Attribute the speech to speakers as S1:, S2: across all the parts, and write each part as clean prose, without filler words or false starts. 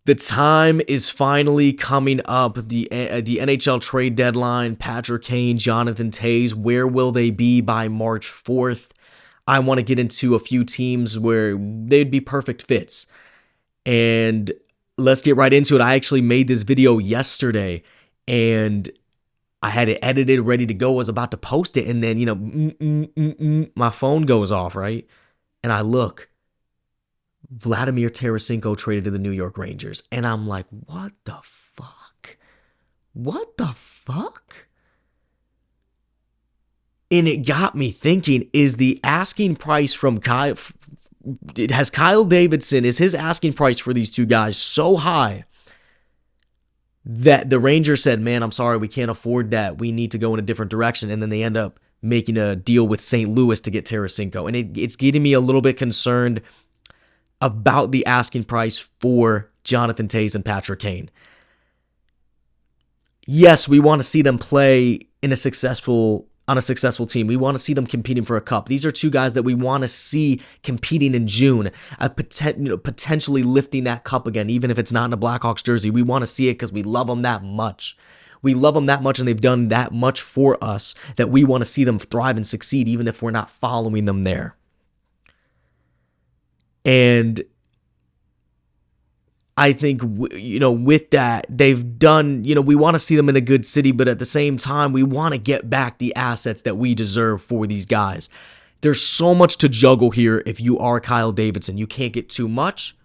S1: The time is finally coming up. The NHL trade deadline, Patrick Kane, Jonathan Toews, where will they be by March 4th? I want to get into a few teams where they'd be perfect fits. And let's get right into it. I actually made this video yesterday and I had it edited, ready to go, was about to post it. And then, my phone goes off, right? And I look. Vladimir Tarasenko traded to the New York Rangers. And I'm like, what the fuck? What the fuck? And it got me thinking, is the asking price from Kyle, has Kyle Davidson, is his asking price for these two guys so high that the Rangers said, man, I'm sorry, we can't afford that. We need to go in a different direction. And then they end up making a deal with St. Louis to get Tarasenko. And it's getting me a little bit concerned about the asking price for Jonathan Toews and Patrick Kane. Yes, we want to see them play on a successful team. We want to see them competing for a cup. These are two guys that we want to see competing in June, potentially lifting that cup again, even if it's not in a Blackhawks jersey. We want to see it because we love them that much. We love them that much, and they've done that much for us that we want to see them thrive and succeed, even if we're not following them there. And I think, with that, they've done, we want to see them in a good city, but at the same time, we want to get back the assets that we deserve for these guys. There's so much to juggle here if you are Kyle Davidson. You can't get too much.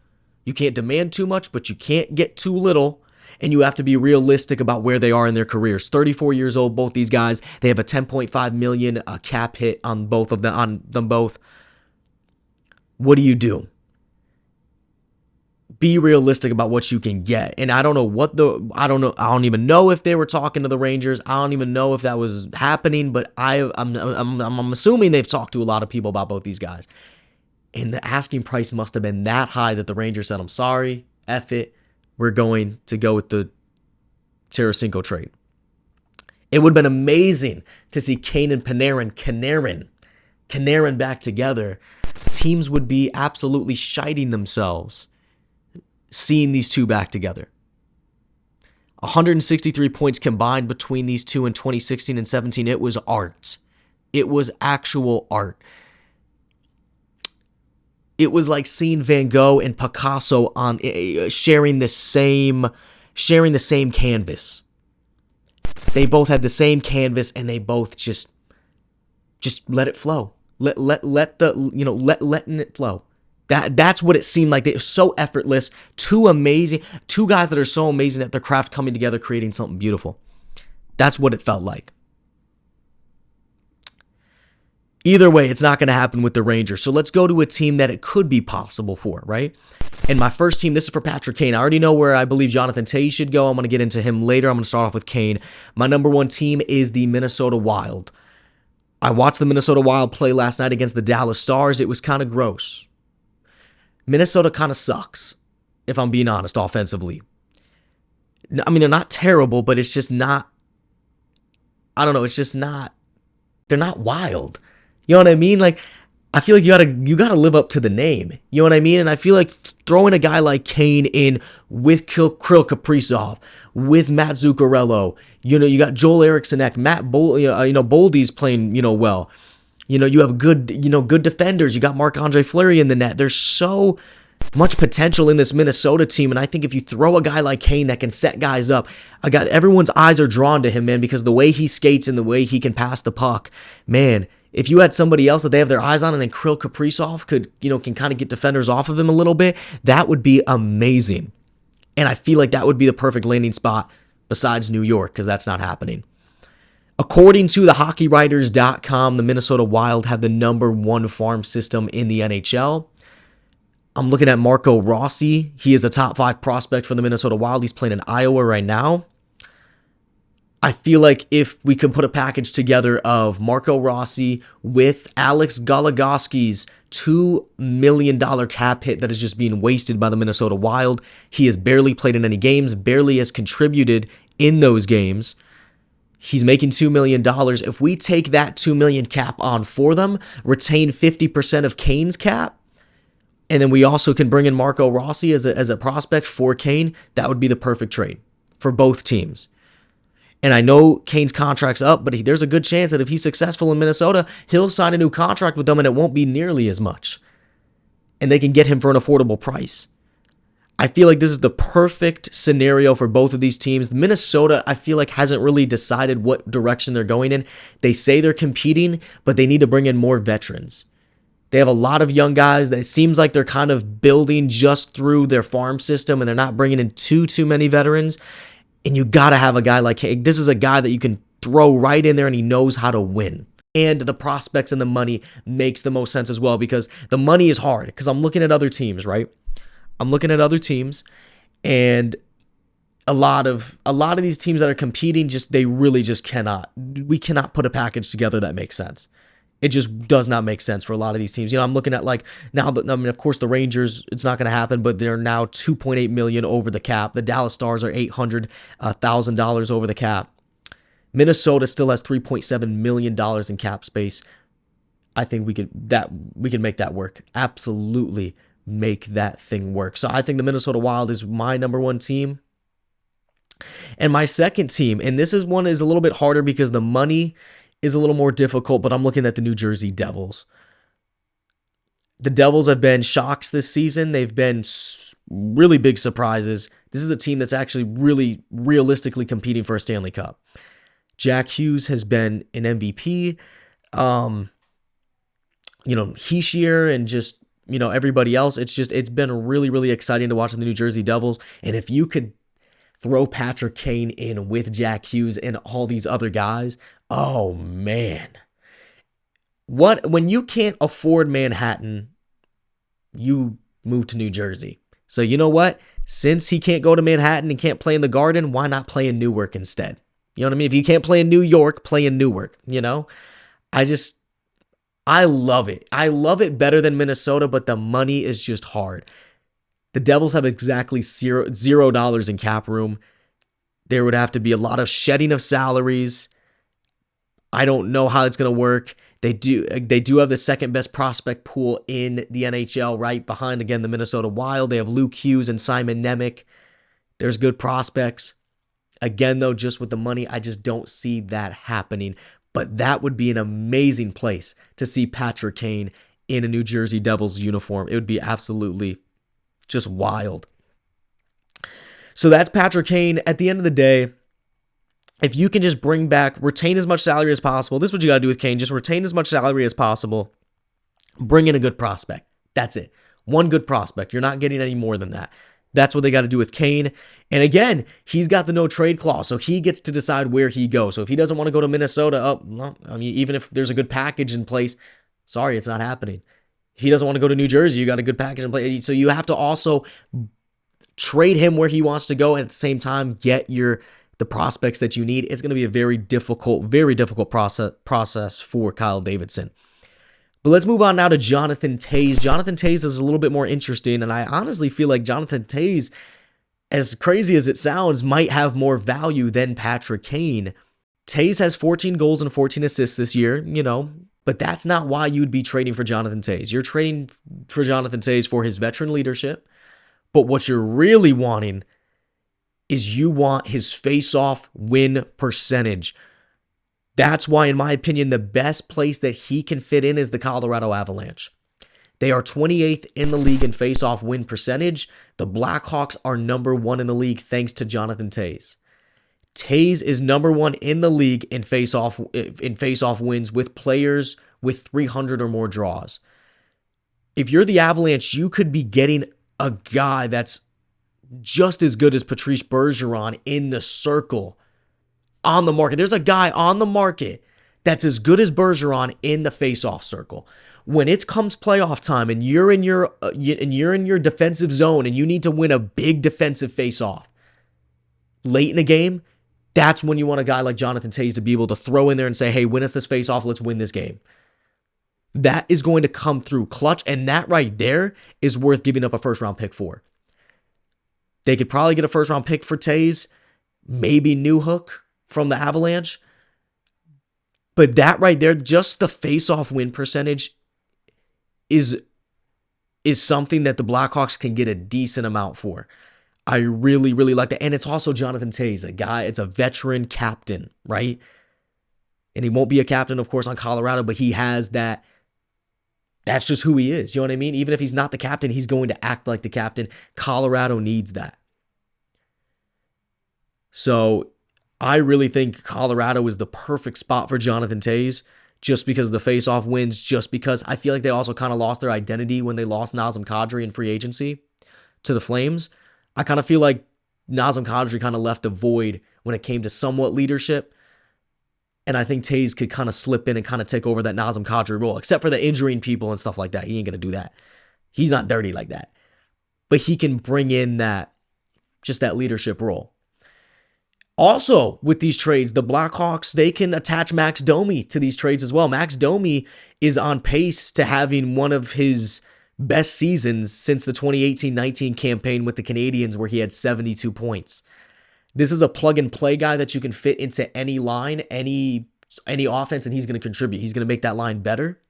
S1: You can't demand too much, but you can't get too little. And you have to be realistic about where they are in their careers. 34 years old, both these guys. They have a $10.5 million cap hit on both of them, on them both. What do you do? Be realistic about what you can get. And I don't even know if they were talking to the Rangers. I don't even know if that was happening, but I'm assuming they've talked to a lot of people about both these guys. And the asking price must have been that high that the Rangers said, I'm sorry, F it. We're going to go with the Tarasenko trade. It would have been amazing to see Kane and Panarin back together. Teams would be absolutely shiting themselves seeing these two back together. 163 points combined between these two in 2016 and 17. It was art. It was actual art. It was like seeing Van Gogh and Picasso on sharing the same canvas. They both had the same canvas, and they both just let it flow. Letting it flow. That's what it seemed like. It was so effortless. Two guys that are so amazing at their craft coming together, creating something beautiful. That's what it felt like. Either way, it's not going to happen with the Rangers. So let's go to a team that it could be possible for, right? And my first team, this is for Patrick Kane. I already know where I believe Jonathan Toews should go. I'm going to get into him later. I'm going to start off with Kane. My number one team is the Minnesota Wild. I watched the Minnesota Wild play last night against the Dallas Stars. It was kind of gross. Minnesota kind of sucks, if I'm being honest, offensively. I mean, they're not terrible, but it's just not, I don't know, it's just not, they're not wild. You know what I mean? Like, I feel like you gotta live up to the name. You know what I mean? And I feel like throwing a guy like Kane in with Kirill Kaprizov, with Matt Zuccarello, you got Joel Eriksson, Boldy's playing, well. You have good defenders. You got Marc-Andre Fleury in the net. There's so much potential in this Minnesota team, and I think if you throw a guy like Kane that can set guys up, everyone's eyes are drawn to him, man, because the way he skates and the way he can pass the puck, man. If you had somebody else that they have their eyes on, and then Kirill Kaprizov can kind of get defenders off of him a little bit, that would be amazing. And I feel like that would be the perfect landing spot besides New York, because that's not happening. According to the HockeyWriters.com, the Minnesota Wild have the number one farm system in the NHL. I'm looking at Marco Rossi. He is a top 5 prospect for the Minnesota Wild. He's playing in Iowa right now. I feel like if we could put a package together of Marco Rossi with Alex Goligoski's $2 million cap hit that is just being wasted by the Minnesota Wild. He has barely played in any games, barely has contributed in those games. He's making $2 million. If we take that $2 million cap on for them, retain 50% of Kane's cap, And then we also can bring in Marco Rossi as a prospect for Kane. That would be the perfect trade for both teams. And I know Kane's contract's up, but there's a good chance that if he's successful in Minnesota, he'll sign a new contract with them and it won't be nearly as much. And they can get him for an affordable price. I feel like this is the perfect scenario for both of these teams. Minnesota, I feel like, hasn't really decided what direction they're going in. They say they're competing, but they need to bring in more veterans. They have a lot of young guys that it seems like they're kind of building just through their farm system, and they're not bringing in too many veterans. And you got to have a guy like, hey, this is a guy that you can throw right in there and he knows how to win. And the prospects and the money makes the most sense as well, because the money is hard. Because I'm looking at other teams, right? I'm looking at other teams, and a lot of these teams that are competing, they really just cannot. We cannot put a package together that makes sense. It just does not make sense for a lot of these teams. I'm looking at now. I mean, of course, the Rangers, it's not going to happen, but they're now $2.8 million over the cap. The Dallas Stars are $800,000 over the cap. Minnesota still has $3.7 million in cap space. I think we can make that work. Absolutely make that thing work. So I think the Minnesota Wild is my number one team. And my second team, and this one is a little bit harder because the money is a little more difficult, but I'm looking at the New Jersey Devils. The Devils have been shocks this season. They've been really big surprises. This is a team that's actually really realistically competing for a Stanley Cup. Jack Hughes has been an MVP. Hischier and just, everybody else. It's been really, really exciting to watch the New Jersey Devils. And if you could throw Patrick Kane in with Jack Hughes and all these other guys, oh man. When you can't afford Manhattan, you move to New Jersey. So you know what? Since he can't go to Manhattan and can't play in the Garden, why not play in Newark instead? You know what I mean? If you can't play in New York, play in Newark, I love it. I love it better than Minnesota, but the money is just hard. The Devils have exactly $0 in cap room. There would have to be a lot of shedding of salaries. I don't know how it's going to work. They do have the second best prospect pool in the NHL, right behind, again, the Minnesota Wild. They have Luke Hughes and Simon Nemec. There's good prospects. Again, though, just with the money, I just don't see that happening. But that would be an amazing place to see Patrick Kane in a New Jersey Devils uniform. It would be absolutely just wild. So that's Patrick Kane. At the end of the day, if you can just retain as much salary as possible, this is what you got to do with Kane. Just retain as much salary as possible. Bring in a good prospect. That's it. One good prospect. You're not getting any more than that. That's what they got to do with Kane. And again, he's got the no trade clause, so he gets to decide where he goes. So if he doesn't want to go to Minnesota, even if there's a good package in place, sorry, it's not happening. If he doesn't want to go to New Jersey, you got a good package in place. So you have to also trade him where he wants to go, and at the same time get the prospects that you need. It's going to be a very difficult process for Kyle Davidson. But let's move on now to Jonathan Toews. Jonathan Toews is a little bit more interesting, and I honestly feel like Jonathan Toews, as crazy as it sounds, might have more value than Patrick Kane. Toews has 14 goals and 14 assists this year, but that's not why you'd be trading for Jonathan Toews. You're trading for Jonathan Toews for his veteran leadership, but what you're really wanting is you want his face-off win percentage. That's why, in my opinion, the best place that he can fit in is the Colorado Avalanche. They are 28th in the league in face-off win percentage. The Blackhawks are number 1 in the league thanks to Jonathan Toews. Toews is number 1 in the league in face-off wins with players with 300 or more draws. If you're the Avalanche, you could be getting a guy that's just as good as Patrice Bergeron in the circle on the market. There's a guy on the market that's as good as Bergeron in the face-off circle. When it comes playoff time and you're in your defensive zone and you need to win a big defensive face-off late in a game, that's when you want a guy like Jonathan Toews to be able to throw in there and say, hey, win us this face-off, let's win this game. That is going to come through clutch, and that right there is worth giving up a first-round pick for. They could probably get a first-round pick for Toews, maybe Newhook from the Avalanche. But that right there, just the face-off win percentage is is something that the Blackhawks can get a decent amount for. I really, really like that. And it's also Jonathan Toews, a guy, it's a veteran captain, right? And he won't be a captain, of course, on Colorado, but he has that. That's just who he is. You know what I mean? Even if he's not the captain, he's going to act like the captain. Colorado needs that. So I really think Colorado is the perfect spot for Jonathan Toews just because of the face-off wins, just because I feel like they also kind of lost their identity when they lost Nazem Kadri in free agency to the Flames. I kind of feel like Nazem Kadri kind of left a void when it came to somewhat leadership. And I think Toews could kind of slip in and kind of take over that Nazem Kadri role, except for the injuring people and stuff like that. He ain't going to do that. He's not dirty like that. But he can bring in that, just that leadership role. Also, with these trades, the Blackhawks, they can attach Max Domi to these trades as well. Max Domi is on pace to having one of his best seasons since the 2018-19 campaign with the Canadiens, where he had 72 points. This is a plug-and-play guy that you can fit into any line, any offense, and he's going to contribute. He's going to make that line better.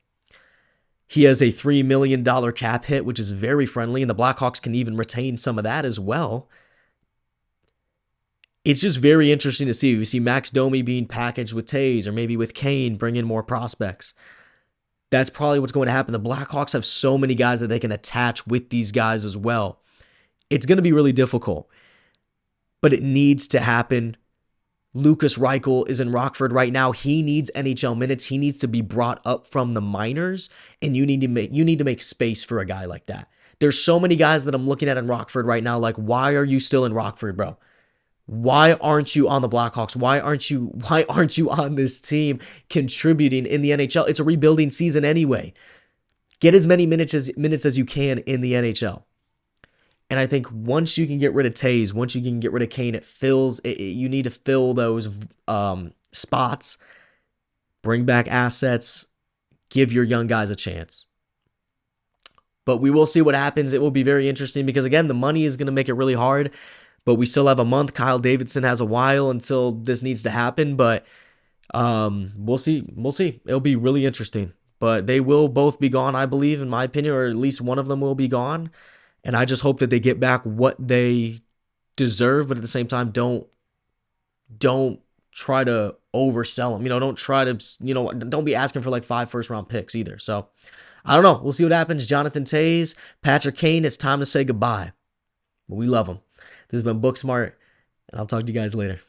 S1: He has a $3 million cap hit, which is very friendly, and the Blackhawks can even retain some of that as well. It's just very interesting to see. We see Max Domi being packaged with Toews or maybe with KANE, bring in more prospects. That's probably what's going to happen. The Blackhawks have so many guys that they can attach with these guys as well. It's going to be really difficult, but it needs to happen. Lucas Reichel is in Rockford right now. He needs NHL minutes. He needs to be brought up from the minors, and you need to make space for a guy like that. There's so many guys that I'm looking at in Rockford right now. Like, why are you still in Rockford, bro? Why aren't you on the Blackhawks? Why aren't you on this team contributing in the NHL? It's a rebuilding season anyway. Get as many minutes as you can in the NHL. And I think once you can get rid of Toews, once you can get rid of KANE, you need to fill those spots, bring back assets, give your young guys a chance. But we will see what happens. It will be very interesting because, again, the money is going to make it really hard. But we still have a month. Kyle Davidson has a while until this needs to happen. But we'll see. We'll see. It'll be really interesting. But they will both be gone, I believe, in my opinion, or at least one of them will be gone. And I just hope that they get back what they deserve, but at the same time, don't try to oversell them. Don't be asking for like 5 first-round picks either. So I don't know. We'll see what happens. Jonathan Toews, Patrick Kane, it's time to say goodbye. But we love them. This has been Booksmart, and I'll talk to you guys later.